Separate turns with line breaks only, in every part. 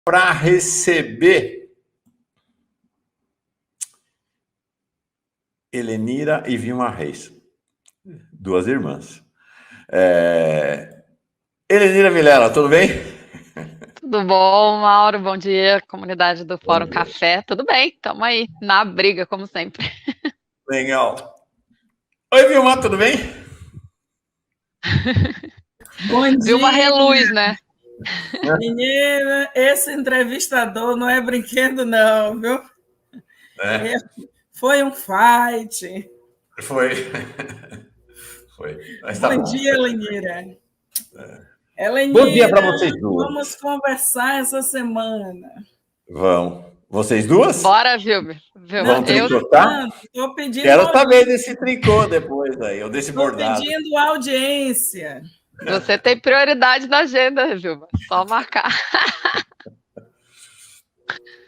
para receber Helenira e Vilma Reis, duas irmãs. Helenira Vilela, tudo bem?
Tudo bom, Mauro? Bom dia, comunidade do Fórum Café. Tudo bem, estamos aí, na briga, como sempre.
Legal. Oi, Vilma, tudo bem?
Bom dia.
Vilma reluz, né?
Menina, esse entrevistador não é brinquedo, não, viu? Foi um fight.
Foi. Mas tá
bom dia, Helenira.
Bom dia para vocês duas.
Vamos conversar essa semana.
Vamos. Vocês duas?
Bora, Vilma.
Vamos tricotar?
Estou pedindo.
Quero saber desse tricô depois aí, ou desse bordado.
Estou pedindo audiência.
Você tem prioridade na agenda, Vilma. Só marcar.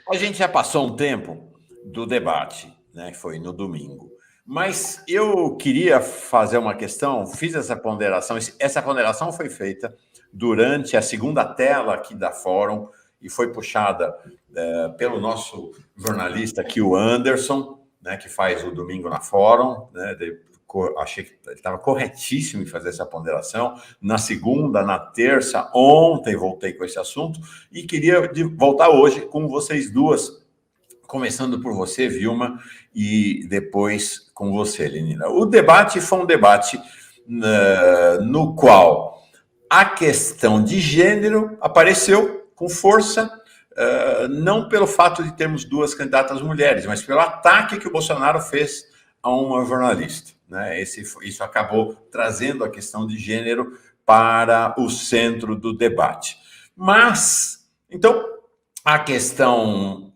A gente já passou um tempo do debate, né? Que foi no domingo. Mas eu queria fazer uma questão, fiz essa ponderação. Essa ponderação foi feita durante a segunda tela aqui da Fórum e foi puxada pelo nosso jornalista aqui, o Anderson, né, que faz o Domingo na Fórum. Né, achei que ele estava corretíssimo em fazer essa ponderação. Na segunda, na terça, ontem voltei com esse assunto e queria voltar hoje com vocês duas, começando por você, Vilma, e depois com você, Helenira. O debate foi um debate no qual a questão de gênero apareceu com força, não pelo fato de termos duas candidatas mulheres, mas pelo ataque que o Bolsonaro fez a uma jornalista. Né? Isso acabou trazendo a questão de gênero para o centro do debate. Mas, então, a questão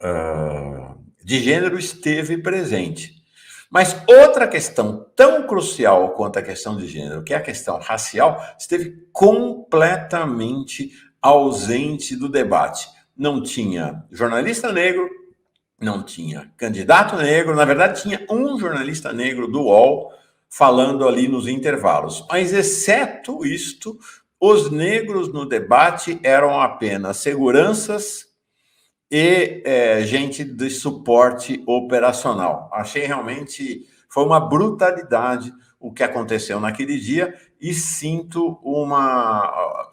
de gênero esteve presente. Mas outra questão tão crucial quanto a questão de gênero, que é a questão racial, esteve completamente ausente do debate. Não tinha jornalista negro, não tinha candidato negro, na verdade tinha um jornalista negro do UOL falando ali nos intervalos. Mas, exceto isto, os negros no debate eram apenas seguranças e gente de suporte operacional. Achei realmente, foi uma brutalidade o que aconteceu naquele dia e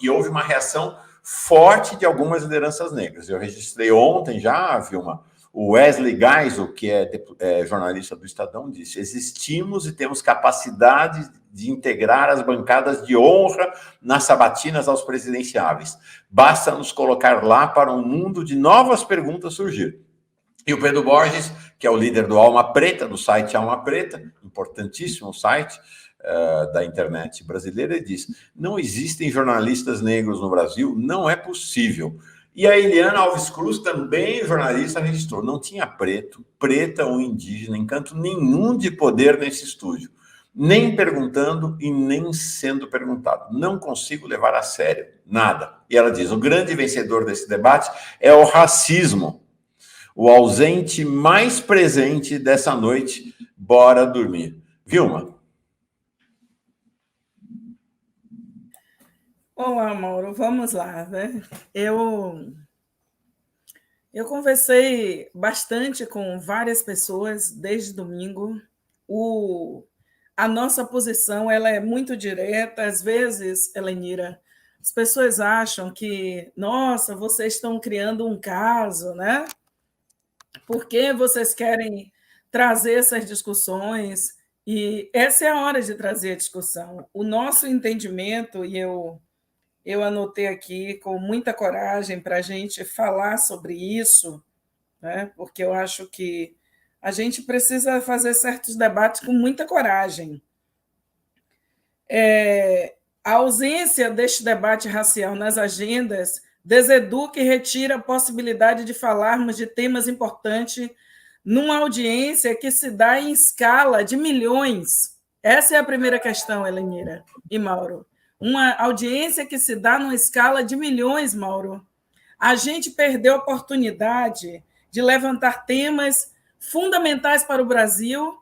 e houve uma reação forte de algumas lideranças negras. Eu registrei ontem já, Vilma, o Wesley Geisel, que é jornalista do Estadão, disse: existimos e temos capacidade de integrar as bancadas de honra nas sabatinas aos presidenciáveis. Basta nos colocar lá para um mundo de novas perguntas surgir. E o Pedro Borges, que é o líder do Alma Preta, do site Alma Preta, importantíssimo site da internet brasileira, ele diz: não existem jornalistas negros no Brasil, não é possível. E a Eliana Alves Cruz, também jornalista, registrou: não tinha preto, preta ou indígena em canto nenhum de poder nesse estúdio. Nem perguntando e nem sendo perguntado. Não consigo levar a sério, nada. E ela diz: o grande vencedor desse debate é o racismo. O ausente mais presente dessa noite. Bora dormir. Vilma.
Olá, Mauro, vamos lá, né? Eu conversei bastante com várias pessoas desde domingo. A nossa posição ela é muito direta. Às vezes, Helenira, as pessoas acham que, nossa, vocês estão criando um caso, né? Por que vocês querem trazer essas discussões? E essa é a hora de trazer a discussão. O nosso entendimento, e eu anotei aqui com muita coragem para a gente falar sobre isso, né? Porque eu acho que a gente precisa fazer certos debates com muita coragem. A ausência deste debate racial nas agendas deseduca e retira a possibilidade de falarmos de temas importantes numa audiência que se dá em escala de milhões. Essa é a primeira questão, Helenira e Mauro. Uma audiência que se dá numa escala de milhões, Mauro. A gente perdeu a oportunidade de levantar temas fundamentais para o Brasil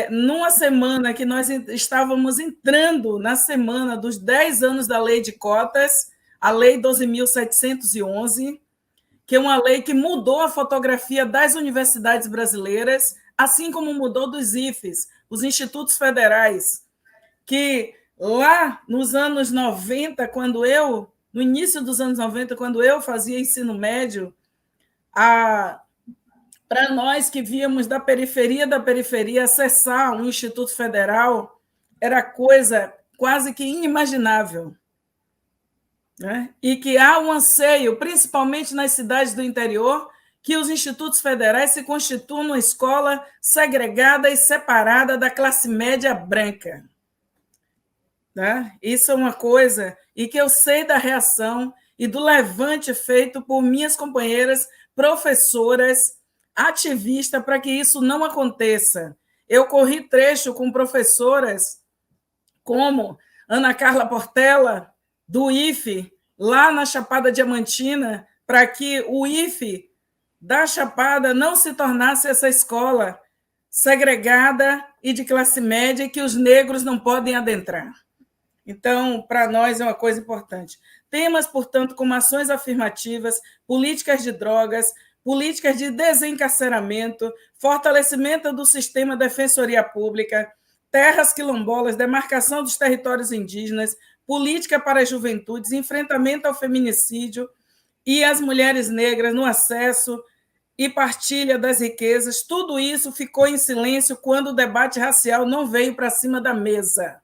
numa semana que nós estávamos entrando na semana dos 10 anos da Lei de Cotas, a Lei 12.711, que é uma lei que mudou a fotografia das universidades brasileiras, assim como mudou dos IFES, os institutos federais, que lá nos anos 90, no início dos anos 90, quando eu fazia ensino médio, para nós que víamos da periferia, acessar um instituto federal era coisa quase que inimaginável. Né? E que há um anseio, principalmente nas cidades do interior, que os institutos federais se constituam uma escola segregada e separada da classe média branca. Né? Isso é uma coisa, e que eu sei da reação e do levante feito por minhas companheiras professoras, ativistas, para que isso não aconteça. Eu corri trecho com professoras como Ana Carla Portela, do IFE, lá na Chapada Diamantina, para que o IFE da Chapada não se tornasse essa escola segregada e de classe média que os negros não podem adentrar. Então, para nós é uma coisa importante. Temas, portanto, como ações afirmativas, políticas de drogas, políticas de desencarceramento, fortalecimento do sistema de defensoria pública, terras quilombolas, demarcação dos territórios indígenas, política para as juventudes, enfrentamento ao feminicídio e as mulheres negras no acesso e partilha das riquezas, tudo isso ficou em silêncio quando o debate racial não veio para cima da mesa.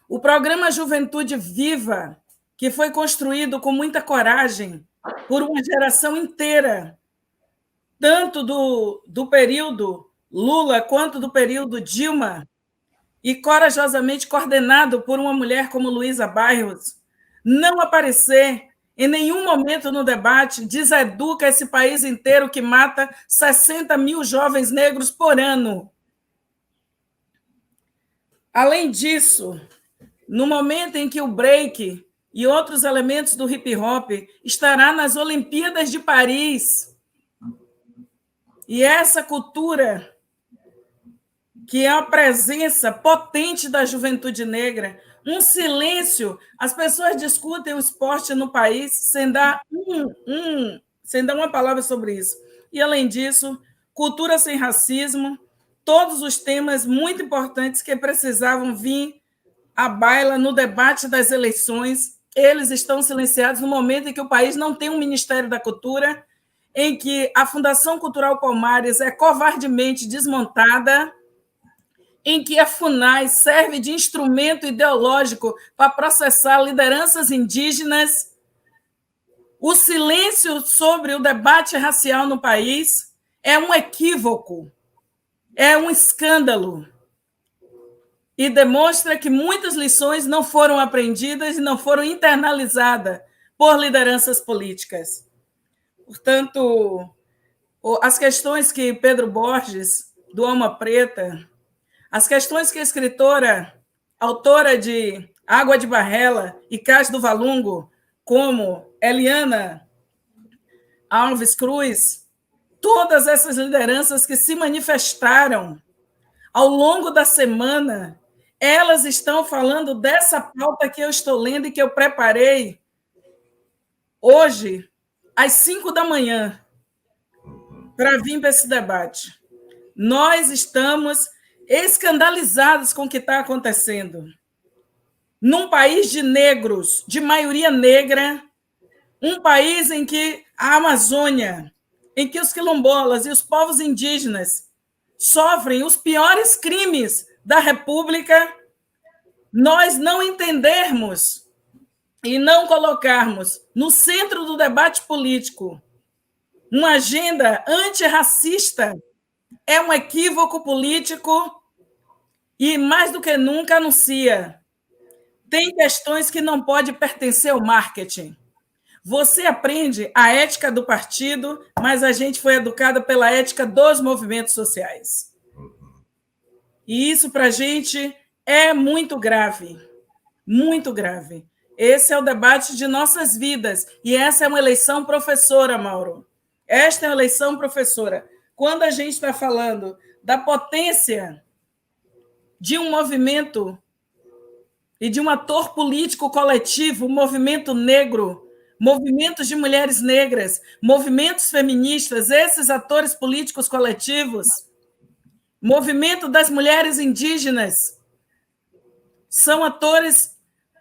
O programa Juventude Viva, que foi construído com muita coragem por uma geração inteira, tanto do período Lula quanto do período Dilma, e corajosamente coordenado por uma mulher como Luísa Bairros, não aparecer em nenhum momento no debate, deseduca esse país inteiro que mata 60 mil jovens negros por ano. Além disso, no momento em que o break e outros elementos do hip-hop estará nas Olimpíadas de Paris, e essa cultura, que é a presença potente da juventude negra, um silêncio, as pessoas discutem o esporte no país sem dar uma palavra sobre isso. E, além disso, cultura sem racismo, todos os temas muito importantes que precisavam vir à baila no debate das eleições, eles estão silenciados no momento em que o país não tem um Ministério da Cultura, em que a Fundação Cultural Palmares é covardemente desmontada, em que a FUNAI serve de instrumento ideológico para processar lideranças indígenas. O silêncio sobre o debate racial no país é um equívoco, é um escândalo, e demonstra que muitas lições não foram aprendidas e não foram internalizadas por lideranças políticas. Portanto, as questões que Pedro Borges, do Alma Preta, as questões que a escritora, autora de Água de Barrela e Cais do Valungo, como Eliana Alves Cruz, todas essas lideranças que se manifestaram ao longo da semana, elas estão falando dessa pauta que eu estou lendo e que eu preparei hoje, às 5 da manhã, para vir para esse debate. Nós estamos escandalizados com o que está acontecendo. Num país de negros, de maioria negra, um país em que a Amazônia, em que os quilombolas e os povos indígenas sofrem os piores crimes da República, nós não entendermos e não colocarmos no centro do debate político uma agenda antirracista é um equívoco político e, mais do que nunca, anuncia. Tem questões que não podem pertencer ao marketing. Você aprende a ética do partido, mas a gente foi educada pela ética dos movimentos sociais. E isso, para a gente, é muito grave. Muito grave. Esse é o debate de nossas vidas. E essa é uma eleição professora, Mauro. Esta é uma eleição professora. Quando a gente está falando da potência de um movimento e de um ator político coletivo, o movimento negro, movimentos de mulheres negras, movimentos feministas, esses atores políticos coletivos, movimento das mulheres indígenas, são atores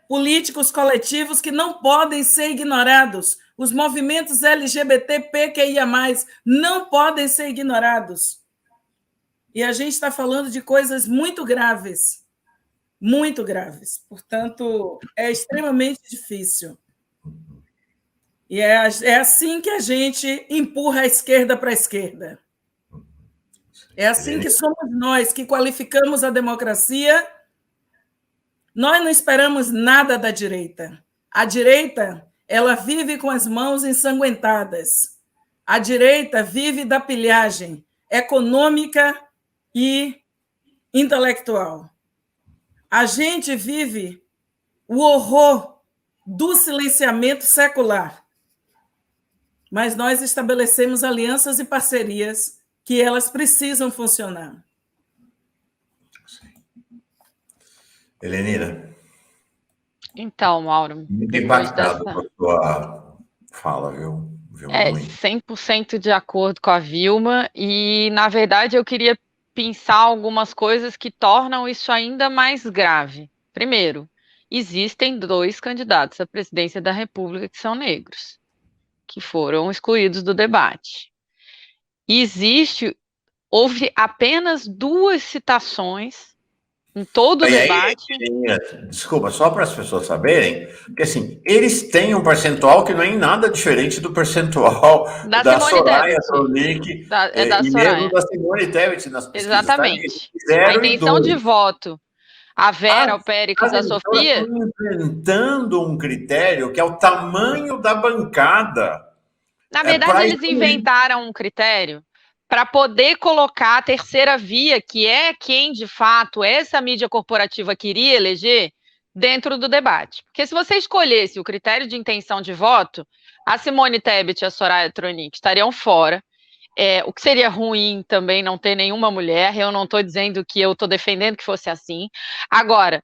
políticos coletivos que não podem ser ignorados. Os movimentos LGBTQIA+, não podem ser ignorados. E a gente está falando de coisas muito graves. Muito graves. Portanto, é extremamente difícil. E é assim que a gente empurra a esquerda para a esquerda. É assim que somos nós que qualificamos a democracia. Nós não esperamos nada da direita. A direita, ela vive com as mãos ensanguentadas. A direita vive da pilhagem econômica e intelectual. A gente vive o horror do silenciamento secular. Mas nós estabelecemos alianças e parcerias que elas precisam funcionar.
Helenira.
Então, Mauro.
Muito impactado com a tua fala, viu?
100% de acordo com a Vilma. E, na verdade, eu queria pensar algumas coisas que tornam isso ainda mais grave. Primeiro, existem 2 candidatos à presidência da República que são negros, que foram excluídos do debate. Houve apenas 2 citações em todo o debate.
Desculpa, só para as pessoas saberem, porque assim, eles têm um percentual que não é em nada diferente do percentual da Soraya Tronic e mesmo da Simone Tebet nas pesquisas.
Exatamente. A intenção de voto, a Vera, o Péricles, a Sofia...
Estão inventando um critério que é o tamanho da bancada.
Na verdade, eles inventaram um critério para poder colocar a terceira via, que é quem, de fato, essa mídia corporativa queria eleger, dentro do debate. Porque se você escolhesse o critério de intenção de voto, a Simone Tebet e a Soraya Tronic estariam fora, o que seria ruim também não ter nenhuma mulher. Eu não estou dizendo que eu estou defendendo que fosse assim. Agora,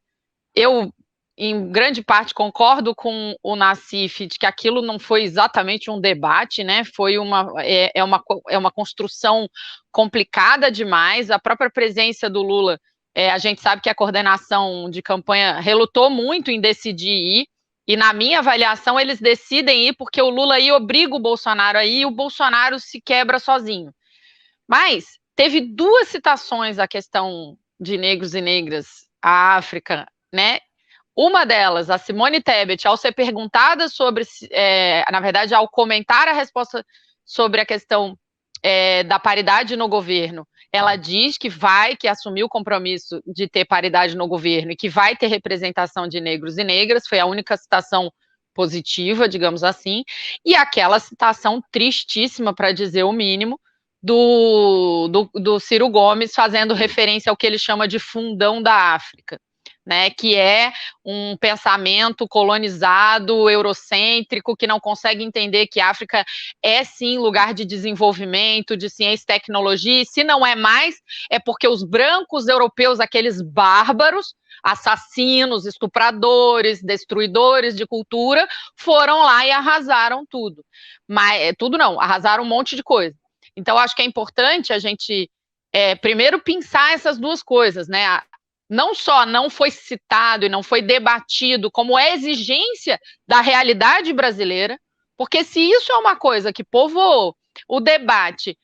eu, em grande parte, concordo com o Nassif de que aquilo não foi exatamente um debate, né? Foi uma construção complicada demais. A própria presença do Lula, a gente sabe que a coordenação de campanha relutou muito em decidir ir, e na minha avaliação eles decidem ir porque o Lula aí obriga o Bolsonaro a ir e o Bolsonaro se quebra sozinho. Mas teve 2 citações à questão de negros e negras, a África, né? Uma delas, a Simone Tebet, ao ser perguntada sobre, na verdade, ao comentar a resposta sobre a questão da paridade no governo, ela diz que assumiu o compromisso de ter paridade no governo e que vai ter representação de negros e negras. Foi a única citação positiva, digamos assim, e aquela citação tristíssima, para dizer o mínimo, do Ciro Gomes, fazendo referência ao que ele chama de fundão da África, né, que é um pensamento colonizado, eurocêntrico, que não consegue entender que a África é sim lugar de desenvolvimento, de ciência e tecnologia, e se não é mais, é porque os brancos europeus, aqueles bárbaros, assassinos, estupradores, destruidores de cultura, foram lá e arrasaram tudo. Mas tudo não, arrasaram um monte de coisa. Então, acho que é importante a gente, primeiro, pensar essas 2 coisas, né? Não só não foi citado e não foi debatido como é exigência da realidade brasileira, porque se isso é uma coisa que povoou o debate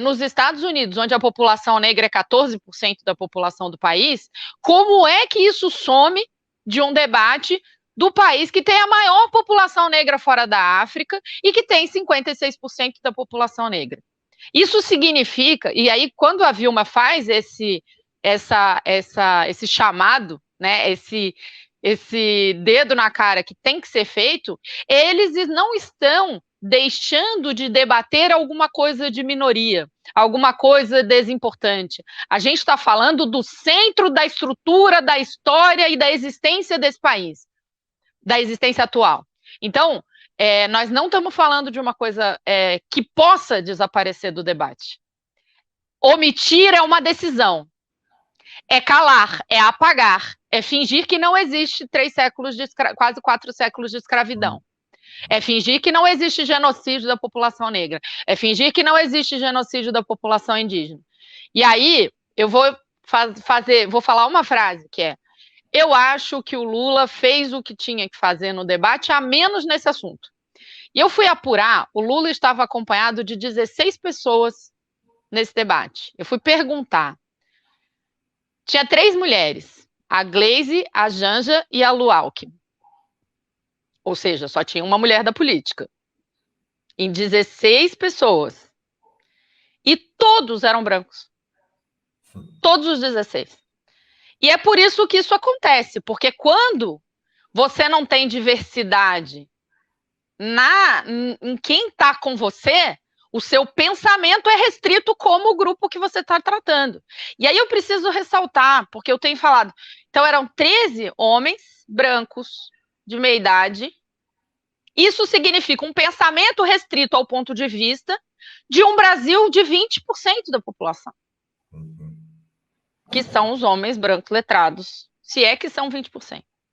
nos Estados Unidos, onde a população negra é 14% da população do país, como é que isso some de um debate do país que tem a maior população negra fora da África e que tem 56% da população negra? Isso significa, e aí quando a Vilma faz esse chamado, né, esse dedo na cara que tem que ser feito, eles não estão deixando de debater alguma coisa de minoria, alguma coisa desimportante. A gente está falando do centro da estrutura, da história e da existência desse país, da existência atual. Então, nós não estamos falando de uma coisa que possa desaparecer do debate. Omitir é uma decisão. É calar, é apagar, é fingir que não existe 3 séculos quase 4 séculos de escravidão. É fingir que não existe genocídio da população negra. É fingir que não existe genocídio da população indígena. E aí, eu vou falar uma frase que é: eu acho que o Lula fez o que tinha que fazer no debate, a menos nesse assunto. E eu fui apurar, o Lula estava acompanhado de 16 pessoas nesse debate. Eu fui perguntar. Tinha 3 mulheres, a Gleisi, a Janja e a Lu Alckmin. Ou seja, só tinha uma mulher da política. Em 16 pessoas. E todos eram brancos. Todos os 16. E é por isso que isso acontece, porque quando você não tem diversidade em quem está com você, o seu pensamento é restrito como o grupo que você está tratando. E aí eu preciso ressaltar, porque eu tenho falado, então eram 13 homens brancos de meia idade. Isso significa um pensamento restrito ao ponto de vista de um Brasil de 20% da população. Que são os homens brancos letrados, se é que são 20%.